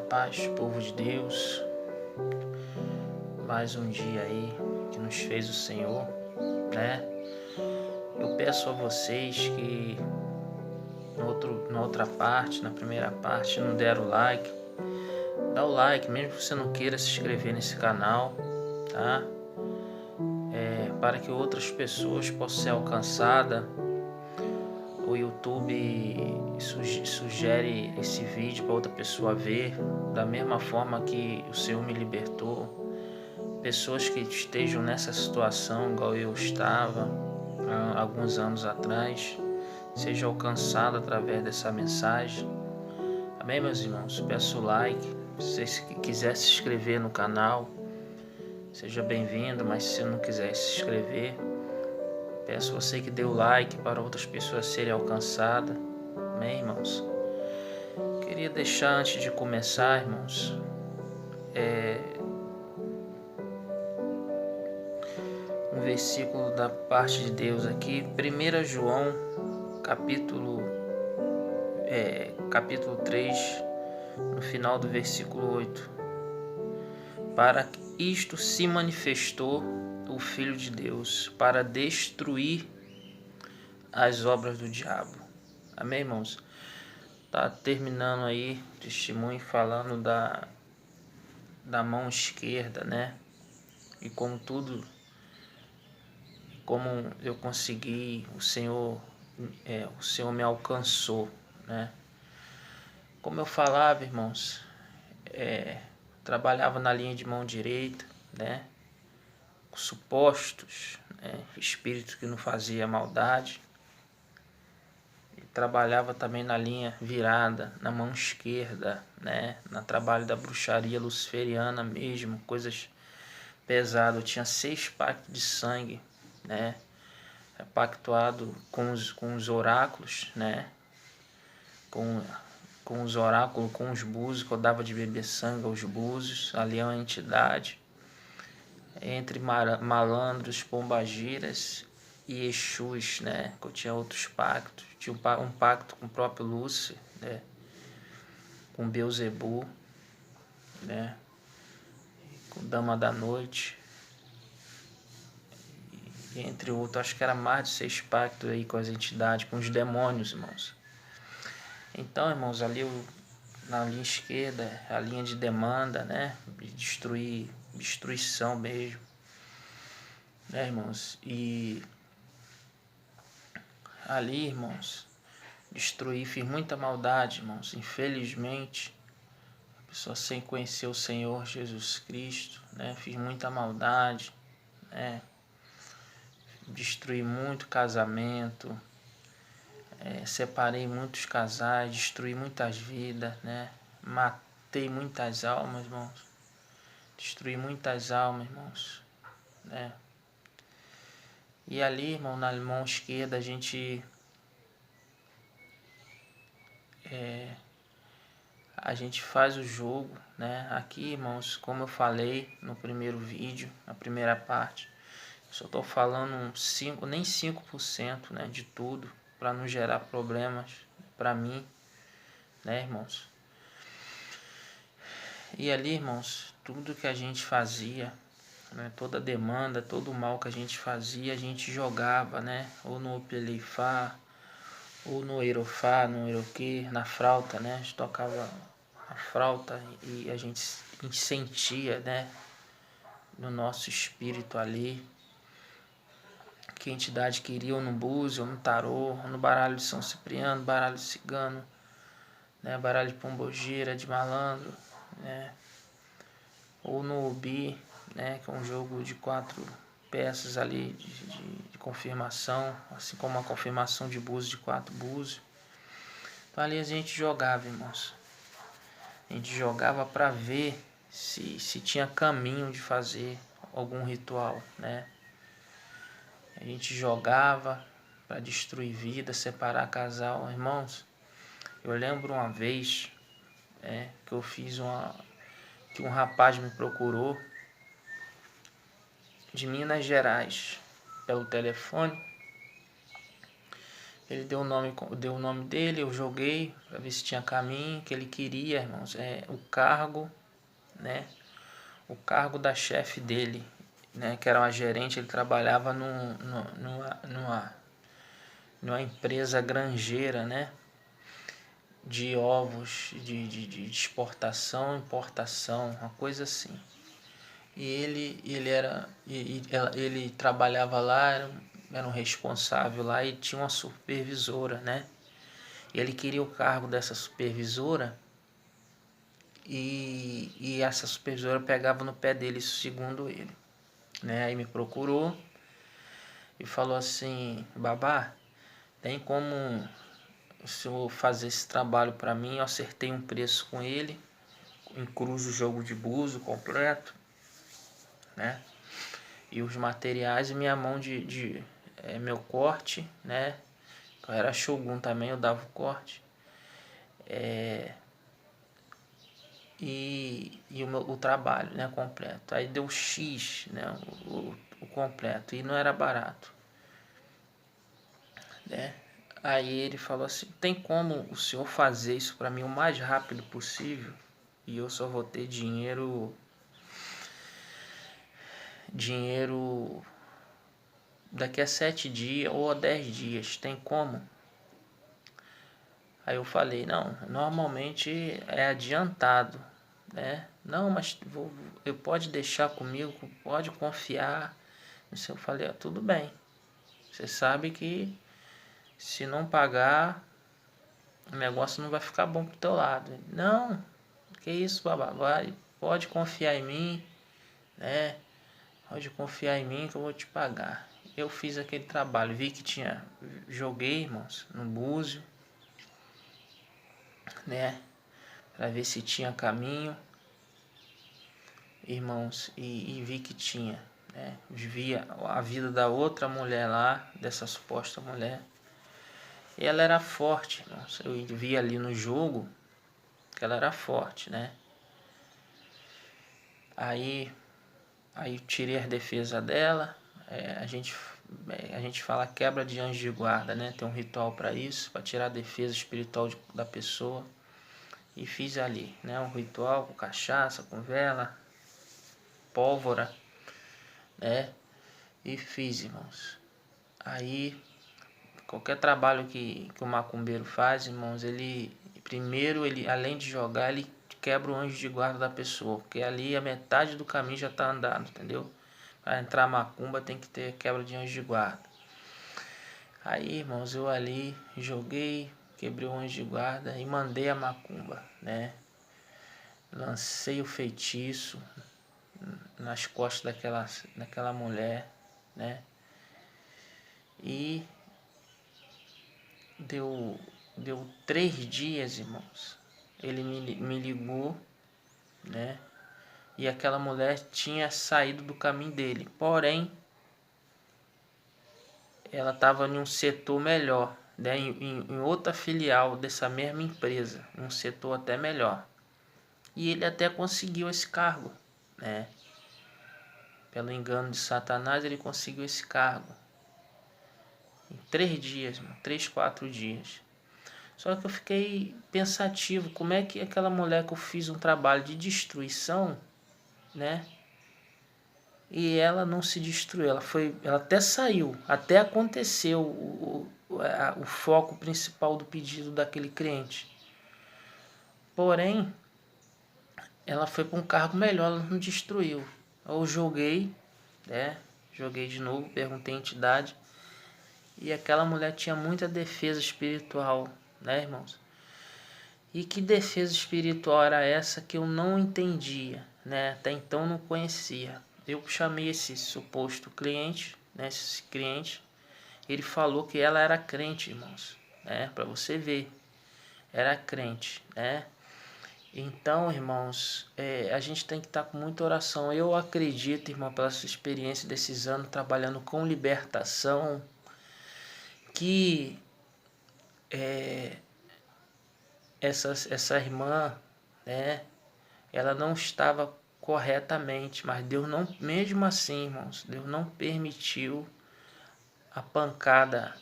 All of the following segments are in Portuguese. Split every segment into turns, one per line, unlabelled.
paz, povo de Deus. Mais um dia aí que nos fez o Senhor, né? Eu peço a vocês que na outra parte, na primeira parte, não deram o like. Dá o like, mesmo que você não queira se inscrever nesse canal, tá? Para que outras pessoas possam ser alcançadas. O YouTube sugere esse vídeo para outra pessoa ver, da mesma forma que o Senhor me libertou. Pessoas que estejam nessa situação, igual eu estava há alguns anos atrás, seja alcançado através dessa mensagem. Amém, meus irmãos? Peço o like. Se você quiser se inscrever no canal, seja bem-vindo, mas se não quiser se inscrever, peço você que dê o like para outras pessoas serem alcançadas. Amém, irmãos? Queria deixar antes de começar, irmãos, um versículo da parte de Deus aqui, 1 João, capítulo 3, no final do versículo 8. Para isto se manifestou o Filho de Deus, para destruir as obras do diabo. Amém, irmãos? Tá terminando aí o testemunho falando da mão esquerda, né? E como eu consegui, o Senhor me alcançou, né? Como eu falava, irmãos, trabalhava na linha de mão direita, né? Supostos, né? Espírito que não fazia maldade. E trabalhava também na linha virada, na mão esquerda, né? No trabalho da bruxaria luciferiana mesmo, coisas pesadas. Eu tinha 6 pactos de sangue, né? Pactuado com os oráculos, né? Com os oráculos, com os búzios, que eu dava de beber sangue aos búzios, ali é uma entidade. Entre malandros, pombagiras e Exus, né? Que eu tinha outros pactos. Tinha um pacto com o próprio Lúcifer, né? Com Beuzebu, né? Com Dama da Noite. E entre outros, acho que era mais de 6 pactos aí com as entidades, com os demônios, irmãos. Então, irmãos, ali na linha esquerda, a linha de demanda, né? De destruição mesmo, né, irmãos? E ali, irmãos, fiz muita maldade, irmãos. Infelizmente, a pessoa sem conhecer o Senhor Jesus Cristo, né? Fiz muita maldade, né? Destruí muito casamento, separei muitos casais, destruí muitas vidas, né? Matei muitas almas, irmãos. Destruí muitas almas, irmãos, né? E ali, irmão, na mão esquerda a gente faz o jogo, né? Aqui, irmãos, como eu falei no primeiro vídeo, na primeira parte, só estou falando nem 5%, né, de tudo, para não gerar problemas para mim, né, irmãos? E ali, irmãos, tudo que a gente fazia, né, toda demanda, todo o mal que a gente fazia, a gente jogava, né? Ou no Opelifá, ou no Eirofá, no Eiroquê, na flauta, né? A gente tocava a flauta e a gente sentia, né? No nosso espírito ali, que a entidade queria, ou no búzio, ou no tarô, ou no baralho de São Cipriano, baralho de cigano, né? Baralho de pombogira, de malandro, né? Ou no Obi, né? Que é um jogo de 4 peças ali de confirmação, assim como a confirmação de búzio de 4 búzios. Então ali a gente jogava, irmãos. A gente jogava para ver se tinha caminho de fazer algum ritual, né? A gente jogava para destruir vida, separar casal. Irmãos, eu lembro uma vez que eu fiz que um rapaz me procurou de Minas Gerais pelo telefone Ele deu o nome dele, eu joguei para ver se tinha caminho, que ele queria, irmãos, o cargo, né? O cargo da chefe dele, né? Que era uma gerente, ele trabalhava numa empresa granjeira, né? De ovos, de exportação, importação, uma coisa assim. E ele trabalhava lá, era um responsável lá e tinha uma supervisora, né? E ele queria o cargo dessa supervisora e essa supervisora pegava no pé dele, isso segundo ele, né? Aí me procurou e falou assim: Babá, tem como o senhor fazer esse trabalho para mim? Eu acertei um preço com ele, incluso o jogo de buzo completo, né? E os materiais e minha mão meu corte, né? Eu era Shogun também, eu dava o corte. E o trabalho, né, completo. Aí deu X, né, o completo, e não era barato, né? Aí ele falou assim: tem como o senhor fazer isso para mim o mais rápido possível? E eu só vou ter dinheiro daqui a 7 dias ou a 10 dias, tem como? Aí eu falei: não, normalmente é adiantado, né? Não, mas eu pode deixar comigo, pode confiar. Eu falei: tudo bem, você sabe que se não pagar, o negócio não vai ficar bom pro teu lado. Não, que isso, babá, pode confiar em mim, né? Pode confiar em mim que eu vou te pagar. Eu fiz aquele trabalho, vi que joguei, irmãos, no búzio, né? Para ver se tinha caminho, irmãos, e vi que tinha, né? Via a vida da outra mulher lá, dessa suposta mulher. E ela era forte, irmãos. Eu vi ali no jogo que ela era forte, né? Aí tirei a defesa dela. A gente fala quebra de anjo de guarda, né? Tem um ritual para isso, para tirar a defesa espiritual da pessoa. E fiz ali, né? Um ritual com cachaça, com vela, pólvora, né? E fiz, irmãos. Aí, qualquer trabalho que o macumbeiro faz, irmãos, primeiro, além de jogar, ele quebra o anjo de guarda da pessoa, porque ali a metade do caminho já está andado, entendeu? Para entrar macumba tem que ter quebra de anjo de guarda. Aí, irmãos, eu ali joguei, quebrei o anjo de guarda e mandei a macumba, né? Lancei o feitiço nas costas daquela mulher, né? E deu 3 dias, irmãos. Ele me ligou, né? E aquela mulher tinha saído do caminho dele. Porém, ela estava em um setor melhor, né? Em outra filial dessa mesma empresa, um setor até melhor. E ele até conseguiu esse cargo, né? Pelo engano de Satanás, ele conseguiu esse cargo. Em 3 dias, 3, 4 dias. Só que eu fiquei pensativo, como é que aquela mulher que eu fiz um trabalho de destruição, né? E ela não se destruiu, ela até saiu, até aconteceu o foco principal do pedido daquele cliente. Porém, ela foi para um cargo melhor, ela não destruiu. Eu joguei, né? Joguei de novo, perguntei a entidade. E aquela mulher tinha muita defesa espiritual, né, irmãos? E que defesa espiritual era essa que eu não entendia, né? Até então não conhecia. Eu chamei esse suposto cliente, né? Esse cliente, ele falou que ela era crente, irmãos, né? Para você ver, era crente, né? Então, irmãos, a gente tem que estar com muita oração. Eu acredito, irmão, pela sua experiência desses anos trabalhando com libertação, que essa irmã, né, ela não estava corretamente, mas Deus não, mesmo assim, irmãos, Deus não permitiu a pancada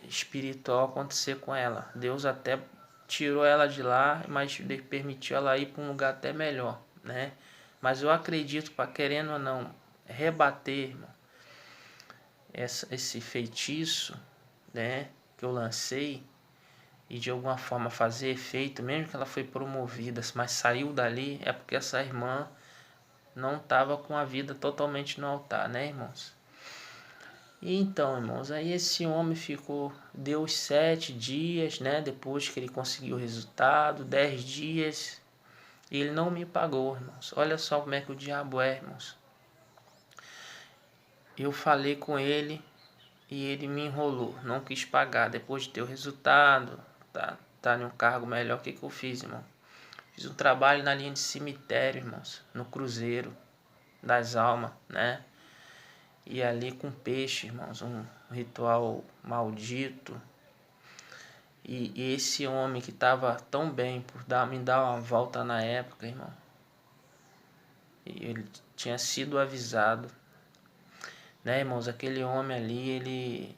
espiritual acontecer com ela. Deus até tirou ela de lá, mas permitiu ela ir para um lugar até melhor, né? Mas eu acredito, para querendo ou não rebater, irmão, esse feitiço, né, que eu lancei, e de alguma forma fazer efeito, mesmo que ela foi promovida, mas saiu dali, é porque essa irmã não estava com a vida totalmente no altar, né, irmãos? E então, irmãos, aí esse homem deu os 7 dias, né, depois que ele conseguiu o resultado, 10 dias, e ele não me pagou, irmãos. Olha só como é que o diabo é, irmãos. Eu falei com ele e ele me enrolou, não quis pagar. Depois de ter o resultado, tá em um cargo melhor, o que eu fiz, irmão? Fiz um trabalho na linha de cemitério, irmãos, no Cruzeiro das Almas, né? E ali com peixe, irmãos, um ritual maldito. E esse homem que estava tão bem por me dar uma volta na época, irmão, ele tinha sido avisado, né, irmãos? Aquele homem ali,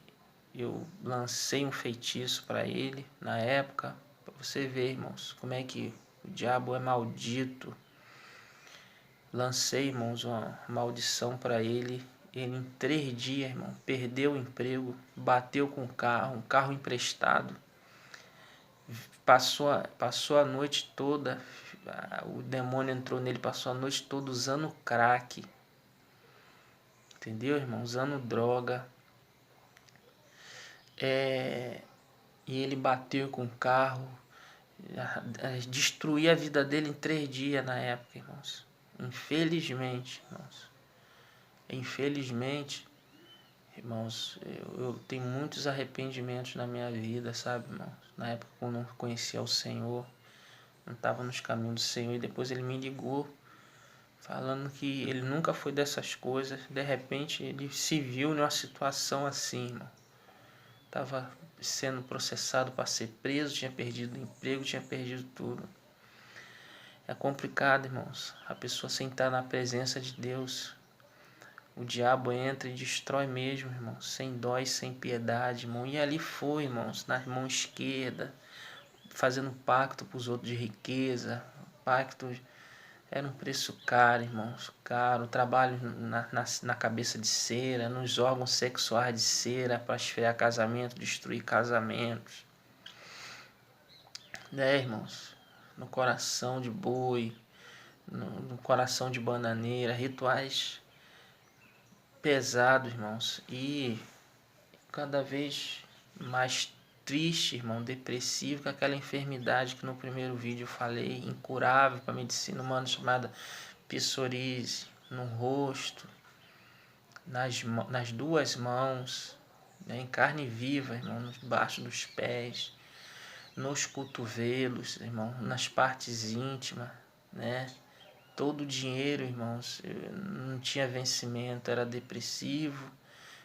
eu lancei um feitiço para ele na época, para você ver, irmãos, como é que o diabo é maldito. Lancei, irmãos, uma maldição para ele. Ele em 3 dias, irmão, perdeu o emprego, bateu com um carro emprestado. Passou a noite toda, o demônio entrou nele, passou a noite toda usando crack. Entendeu, irmão? Usando droga. E ele bateu com o carro, destruía a vida dele em 3 dias na época, irmãos. Infelizmente, irmãos, eu tenho muitos arrependimentos na minha vida, sabe, irmãos? Na época que eu não conhecia o Senhor, não estava nos caminhos do Senhor, e depois ele me ligou, falando que ele nunca foi dessas coisas. De repente ele se viu numa situação assim, irmão. Estava sendo processado para ser preso, tinha perdido o emprego, tinha perdido tudo. É complicado, irmãos, a pessoa sentar na presença de Deus. O diabo entra e destrói mesmo, irmãos, sem dó e sem piedade, irmão. E ali foi, irmãos, na mão esquerda, fazendo pacto para os outros de riqueza. Pacto era um preço caro, irmãos, caro. Trabalho na cabeça de cera, nos órgãos sexuais de cera, para esfriar casamento, destruir casamentos. Né, irmãos? No coração de boi, no coração de bananeira, rituais pesados, irmãos. E cada vez mais triste, irmão, depressivo, com aquela enfermidade que no primeiro vídeo eu falei, incurável para a medicina humana, chamada psoríase, no rosto, nas 2 mãos, né, em carne viva, irmão, debaixo dos pés, nos cotovelos, irmão, nas partes íntimas, né? Todo o dinheiro, irmãos, não tinha vencimento, era depressivo,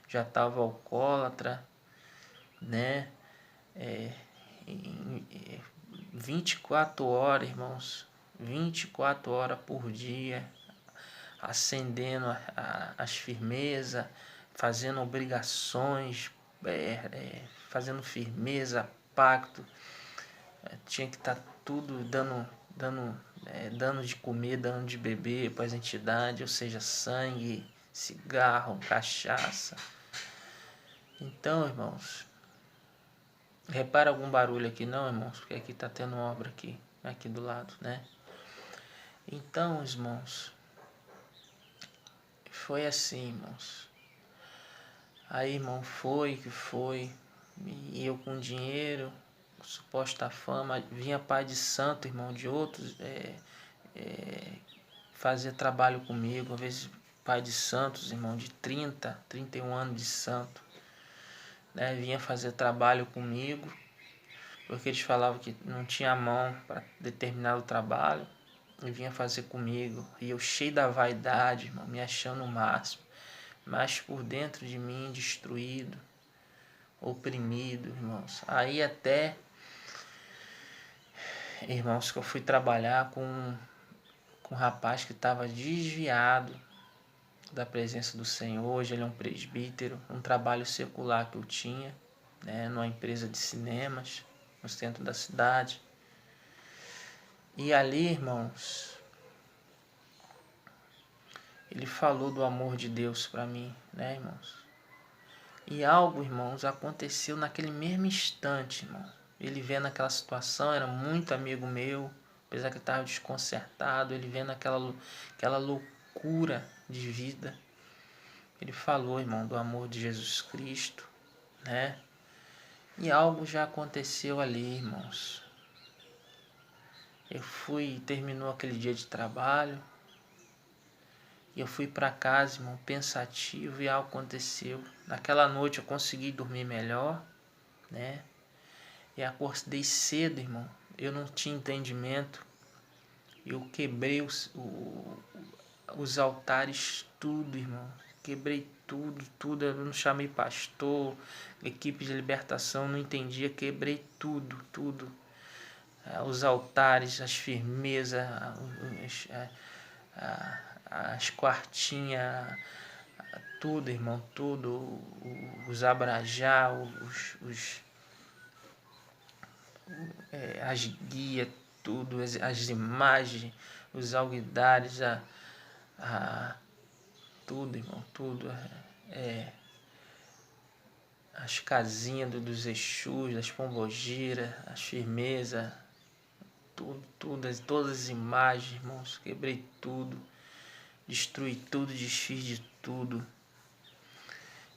já estava alcoólatra, né? 24 horas, irmãos, 24 horas por dia, acendendo as firmezas, fazendo obrigações, fazendo firmeza, pacto. Tinha que estar tudo dando de comer, dando de beber para as entidades, ou seja, sangue, cigarro, cachaça. Então, irmãos, repara algum barulho aqui não, irmãos? Porque aqui está tendo obra aqui do lado, né? Então, irmãos, foi assim, irmãos. Aí, irmão, foi, e eu com dinheiro, suposta fama, vinha pai de santo, irmão, de outros, fazer trabalho comigo, às vezes pai de santos, irmão, de 30, 31 anos de santo, né, vinha fazer trabalho comigo, porque eles falavam que não tinha mão para determinado trabalho, e vinha fazer comigo, e eu cheio da vaidade, irmão, me achando o máximo, mas por dentro de mim destruído, oprimido, irmãos. Aí até, irmãos, que eu fui trabalhar com um rapaz que estava desviado da presença do Senhor. Hoje ele é um presbítero, um trabalho secular que eu tinha, né, numa empresa de cinemas, no centro da cidade. E ali, irmãos, ele falou do amor de Deus para mim, né, irmãos? E algo, irmãos, aconteceu naquele mesmo instante, irmão. Ele vendo aquela situação, era muito amigo meu, apesar que ele estava desconcertado, ele vendo aquela loucura de vida. Ele falou, irmão, do amor de Jesus Cristo, né? E algo já aconteceu ali, irmãos. Terminou aquele dia de trabalho, e eu fui para casa, irmão, pensativo, e algo aconteceu. Naquela noite eu consegui dormir melhor, né? E acordei cedo, irmão. Eu não tinha entendimento. Eu quebrei os altares, tudo, irmão. Quebrei tudo. Eu não chamei pastor, equipe de libertação, não entendia. Quebrei tudo. Os altares, as firmezas, as quartinhas, tudo, irmão, tudo. Os abrajá, as guias, tudo, as imagens, os alguidares, tudo, irmão, tudo. As casinhas dos Exus, das pombogiras, as firmezas, tudo, todas as imagens, irmãos, quebrei tudo, destruí tudo, desfiz de tudo.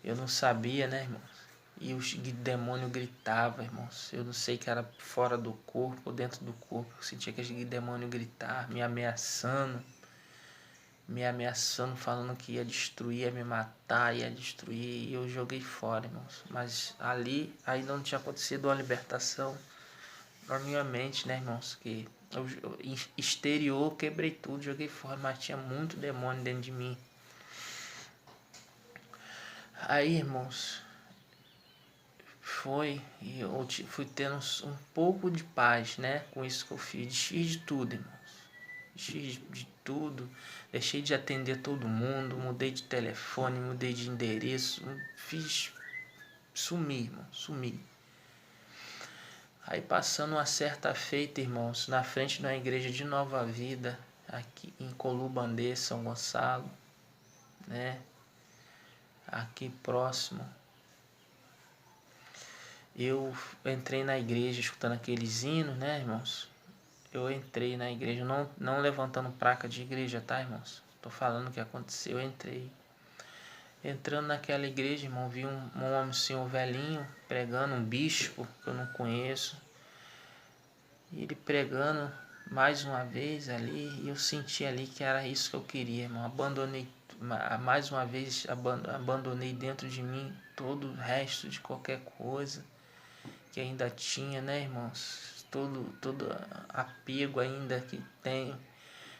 Eu não sabia, né, irmãos? E o demônio gritava, irmãos. Eu não sei que era fora do corpo ou dentro do corpo. Eu sentia que aquele demônio gritar, me ameaçando, falando que ia destruir, ia me matar, ia destruir. E eu joguei fora, irmãos. Mas ali ainda não tinha acontecido uma libertação na minha mente, né, irmãos? Que exterior, quebrei tudo, joguei fora, mas tinha muito demônio dentro de mim. Aí, irmãos, e eu fui tendo um pouco de paz, né, com isso que eu fiz. Desfiz de tudo, irmãos. Desfiz de tudo. Deixei de atender todo mundo, mudei de telefone, mudei de endereço. Sumi, irmão, sumi. Aí passando uma certa feita, irmãos, na frente de uma igreja de Nova Vida, aqui em Colubandê, São Gonçalo, né, aqui próximo. Eu entrei na igreja escutando aqueles hinos, né, irmãos? Eu entrei na igreja, não levantando placa de igreja, tá, irmãos? Tô falando o que aconteceu, eu entrei. Entrando naquela igreja, irmão, vi um homem, senhor velhinho, pregando, um bispo que eu não conheço. E ele pregando mais uma vez ali, e eu senti ali que era isso que eu queria, irmão. Abandonei, mais uma vez, abandonei dentro de mim todo o resto de qualquer coisa que ainda tinha, né, irmãos? Todo apego ainda que tem.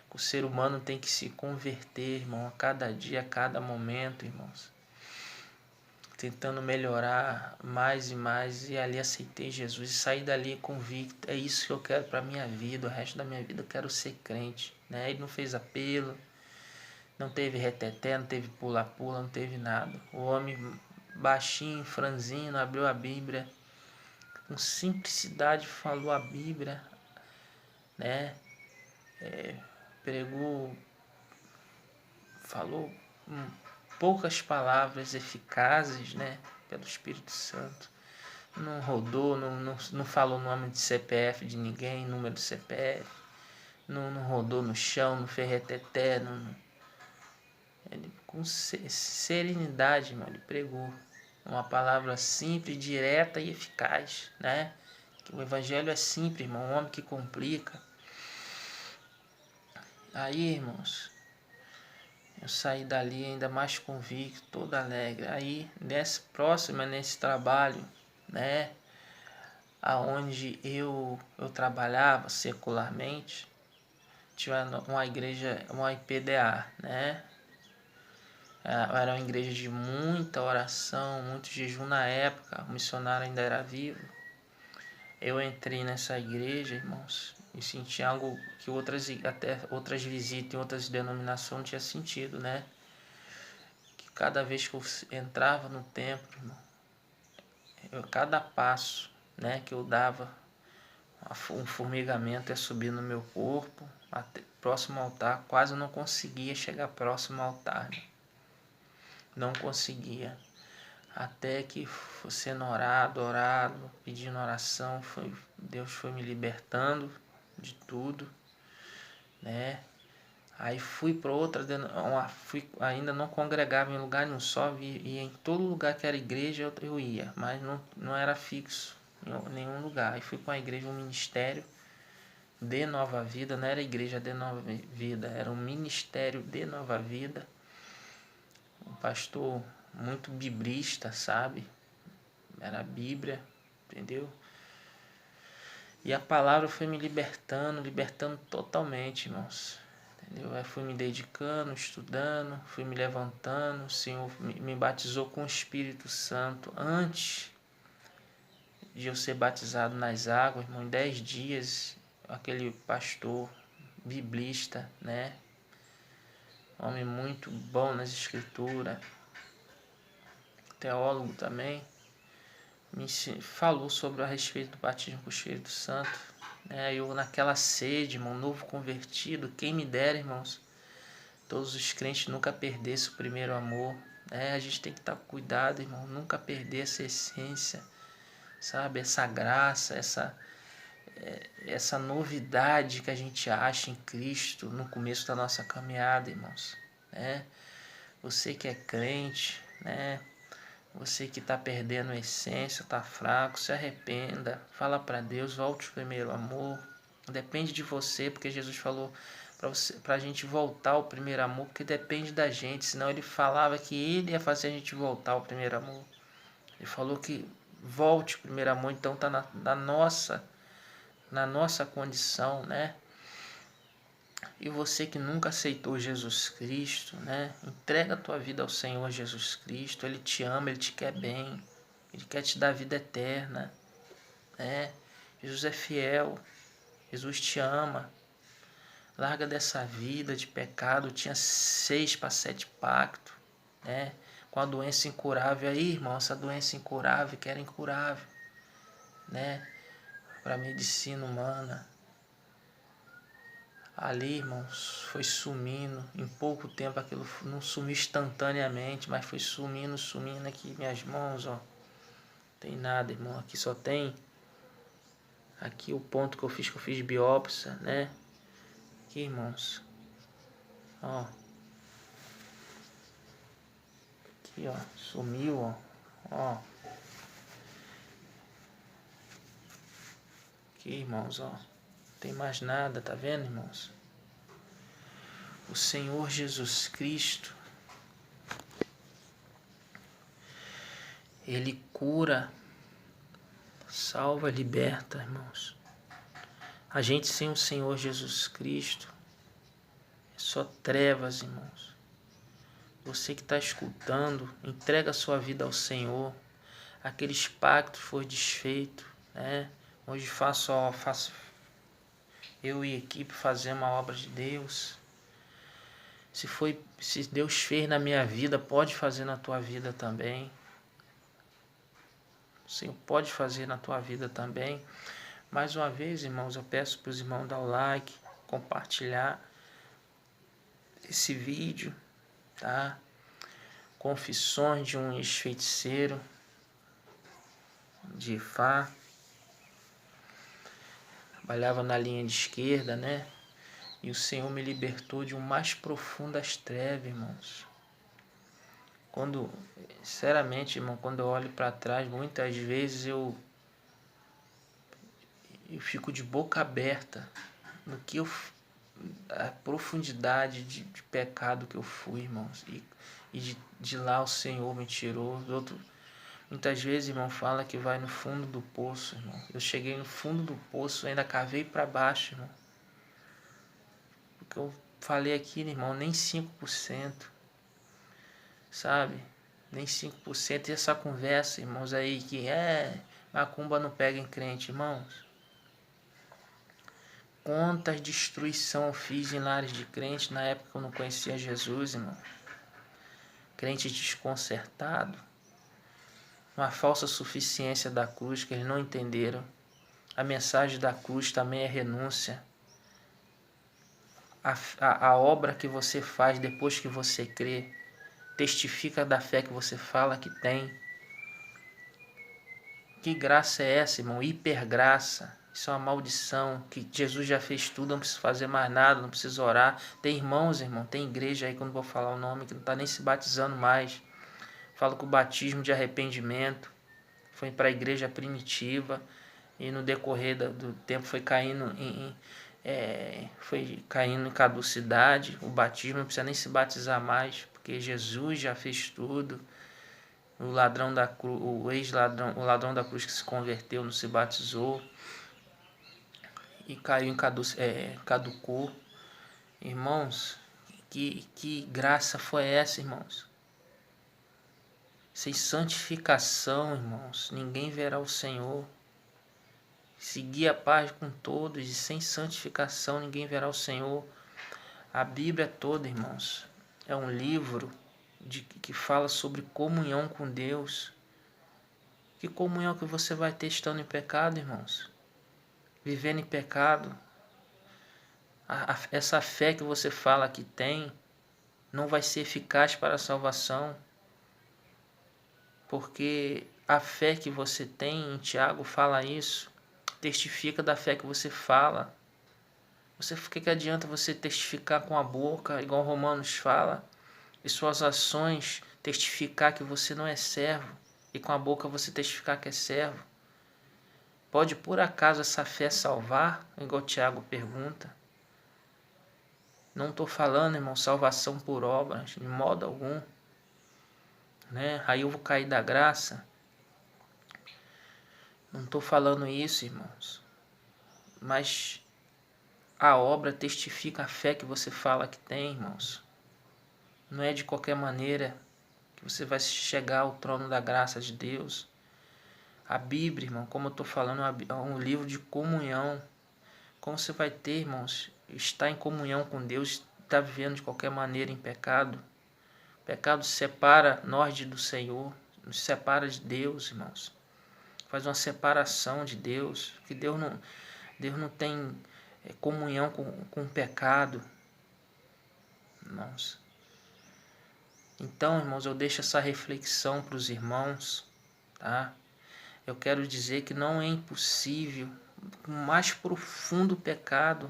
O ser humano tem que se converter, irmão, a cada dia, a cada momento, irmãos. Tentando melhorar mais e mais, e ali aceitei Jesus e saí dali convicto. É isso que eu quero para minha vida, o resto da minha vida eu quero ser crente, né? Ele não fez apelo, não teve reteté, não teve pula-pula, não teve nada. O homem baixinho, franzino, abriu a Bíblia, com simplicidade falou a Bíblia, né? Pregou, falou poucas palavras eficazes, né? Pelo Espírito Santo. Não rodou, não falou nome de CPF de ninguém, número de CPF. Não rodou no chão, não fez reteté. Ele, com serenidade, irmão, ele pregou. Uma palavra simples, direta e eficaz, né? Que o evangelho é simples, irmão, um homem que complica. Aí, irmãos, eu saí dali ainda mais convicto, todo alegre. Aí, nesse trabalho, né, aonde eu trabalhava secularmente, tinha uma igreja, uma IPDA, né? Era uma igreja de muita oração, muito jejum na época, o missionário ainda era vivo. Eu entrei nessa igreja, irmãos, e senti algo que até outras visitas em outras denominações não tinha sentido, né? Que cada vez que eu entrava no templo, irmão, cada passo, né, que eu dava, um formigamento ia subir no meu corpo, até próximo ao altar, quase não conseguia chegar próximo ao altar, né? Não conseguia. Até que sendo orado, pedindo oração, Deus foi me libertando de tudo, né? Aí fui para outra, ainda não congregava em lugar nenhum, só ia em todo lugar que era igreja eu ia, mas não era fixo em nenhum lugar. Aí fui para a igreja, um ministério de Nova Vida, não era igreja de Nova Vida, era um ministério de Nova Vida. Um pastor muito biblista, sabe? Era a Bíblia, entendeu? E a palavra foi me libertando totalmente, irmãos. Entendeu? Aí fui me dedicando, estudando, fui me levantando. O Senhor me batizou com o Espírito Santo. Antes de eu ser batizado nas águas, irmão, em 10 dias, aquele pastor biblista, né? Homem muito bom nas escrituras, teólogo também, me falou sobre a respeito do batismo com o Espírito Santo. Eu naquela sede, irmão, novo convertido, quem me dera, irmãos, todos os crentes nunca perdessem o primeiro amor. A gente tem que estar cuidado, irmão, nunca perder essa essência, sabe? Essa graça, essa novidade que a gente acha em Cristo no começo da nossa caminhada, irmãos. Você que é crente, né? Você que está perdendo a essência, está fraco, se arrependa, fala para Deus, volte ao primeiro amor. Depende de você, porque Jesus falou para a gente voltar ao primeiro amor, porque depende da gente, senão ele falava que ele ia fazer a gente voltar ao primeiro amor. Ele falou que volte ao primeiro amor, então está na nossa condição, né? E você que nunca aceitou Jesus Cristo, né? Entrega a tua vida ao Senhor Jesus Cristo. Ele te ama, Ele te quer bem. Ele quer te dar vida eterna, né? Jesus é fiel. Jesus te ama. Larga dessa vida de pecado. Tinha 6 para 7 pactos, né? Com a doença incurável. Aí, irmão, essa doença incurável que era incurável, né? Para a medicina humana. Ali, irmãos, foi sumindo. Em pouco tempo aquilo não sumiu instantaneamente, mas foi sumindo aqui. Minhas mãos, ó. Tem nada, irmão. Aqui só tem. Aqui o ponto que eu fiz biópsia, né? Aqui, irmãos. Ó. Aqui, ó. Sumiu, ó. Ó. Aqui, irmãos, ó. Não tem mais nada, tá vendo, irmãos? O Senhor Jesus Cristo, Ele cura, salva, liberta, irmãos. A gente sem o Senhor Jesus Cristo é só trevas, irmãos. Você que está escutando, entrega a sua vida ao Senhor. Aqueles pactos foram desfeitos, né? Hoje faço eu e a equipe fazer uma obra de Deus. Se Deus fez na minha vida, pode fazer na tua vida também. O Senhor pode fazer na tua vida também. Mais uma vez, irmãos, eu peço para os irmãos dar o like, compartilhar esse vídeo, tá? Confissões de um ex-feiticeiro de Ifá. Trabalhava na linha de esquerda, né? E o Senhor me libertou de um mais profundas trevas, irmãos. Sinceramente, irmão, quando eu olho para trás, muitas vezes eu fico de boca aberta no que a profundidade de pecado que eu fui, irmãos. E de lá o Senhor me tirou. Muitas vezes, irmão, fala que vai no fundo do poço, irmão. Eu cheguei no fundo do poço, ainda cavei para baixo, irmão. Porque eu falei aqui, irmão, nem 5%. Sabe? Nem 5%. E essa conversa, irmãos, aí que macumba não pega em crente, irmãos. Quantas destruição eu fiz em lares de crente na época que eu não conhecia Jesus, irmão. Crente desconcertado. uma falsa suficiência da cruz que eles não entenderam. A mensagem da cruz também é renúncia. A obra que você faz depois que você crê testifica da fé que você fala que tem. Que graça é essa, irmão? Hipergraça. Isso é uma maldição, que Jesus já fez tudo, não precisa fazer mais nada, não precisa orar. Tem irmãos, irmão, tem igreja aí, que eu não vou falar o nome, que não está nem se batizando mais. Falo que o batismo de arrependimento foi para a igreja primitiva e no decorrer do tempo foi caindo em caducidade. O batismo não precisa nem se batizar mais, porque Jesus já fez tudo. O ladrão da cruz, o ladrão da cruz que se converteu não se batizou e caiu caducou. Irmãos, que graça foi essa, irmãos? Sem santificação, irmãos, ninguém verá o Senhor. Seguir a paz com todos e sem santificação ninguém verá o Senhor. A Bíblia toda, irmãos, é um livro que fala sobre comunhão com Deus. Que comunhão que você vai ter estando em pecado, irmãos? Vivendo em pecado. Essa fé que você fala que tem não vai ser eficaz para a salvação. Porque a fé que você tem, em Tiago fala isso, testifica da fé que você fala. O que adianta você testificar com a boca, igual Romanos fala, e suas ações testificar que você não é servo, e com a boca você testificar que é servo? Pode por acaso essa fé salvar? Igual Tiago pergunta. Não estou falando, irmão, salvação por obras, de modo algum. Né? Aí eu vou cair da graça. Não estou falando isso, irmãos. Mas a obra testifica a fé que você fala que tem, irmãos. Não é de qualquer maneira que você vai chegar ao trono da graça de Deus. A Bíblia, irmão, como eu estou falando, é um livro de comunhão. Como você vai ter, irmãos, estar em comunhão com Deus, estar vivendo de qualquer maneira em pecado? O pecado separa nós do Senhor, nos separa de Deus, irmãos. Faz uma separação de Deus, que Deus não tem comunhão com o pecado, irmãos. Então, irmãos, eu deixo essa reflexão para os irmãos, tá? Eu quero dizer que não é impossível, o mais profundo pecado,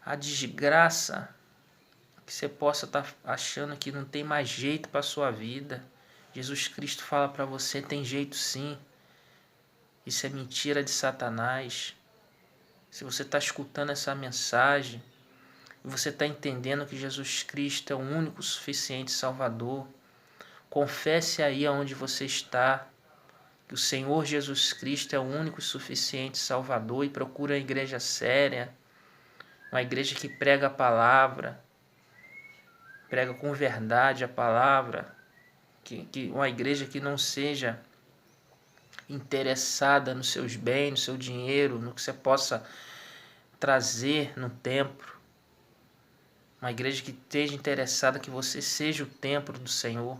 a desgraça, que você possa estar achando que não tem mais jeito para a sua vida. Jesus Cristo fala para você, tem jeito sim. Isso é mentira de Satanás. Se você está escutando essa mensagem, e você está entendendo que Jesus Cristo é o único suficiente Salvador, confesse aí aonde você está, que o Senhor Jesus Cristo é o único suficiente Salvador, e procura uma igreja séria, uma igreja que prega a palavra, prega com verdade a palavra, uma igreja que não seja interessada nos seus bens, no seu dinheiro, no que você possa trazer no templo. Uma igreja que esteja interessada que você seja o templo do Senhor.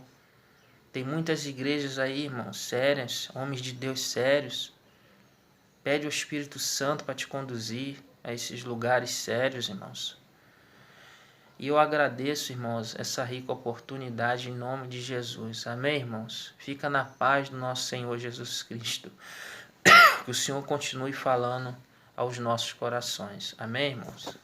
Tem muitas igrejas aí, irmãos, sérias, homens de Deus sérios. Pede ao Espírito Santo para te conduzir a esses lugares sérios, irmãos. E eu agradeço, irmãos, essa rica oportunidade em nome de Jesus. Amém, irmãos? Fica na paz do nosso Senhor Jesus Cristo. Que o Senhor continue falando aos nossos corações. Amém, irmãos?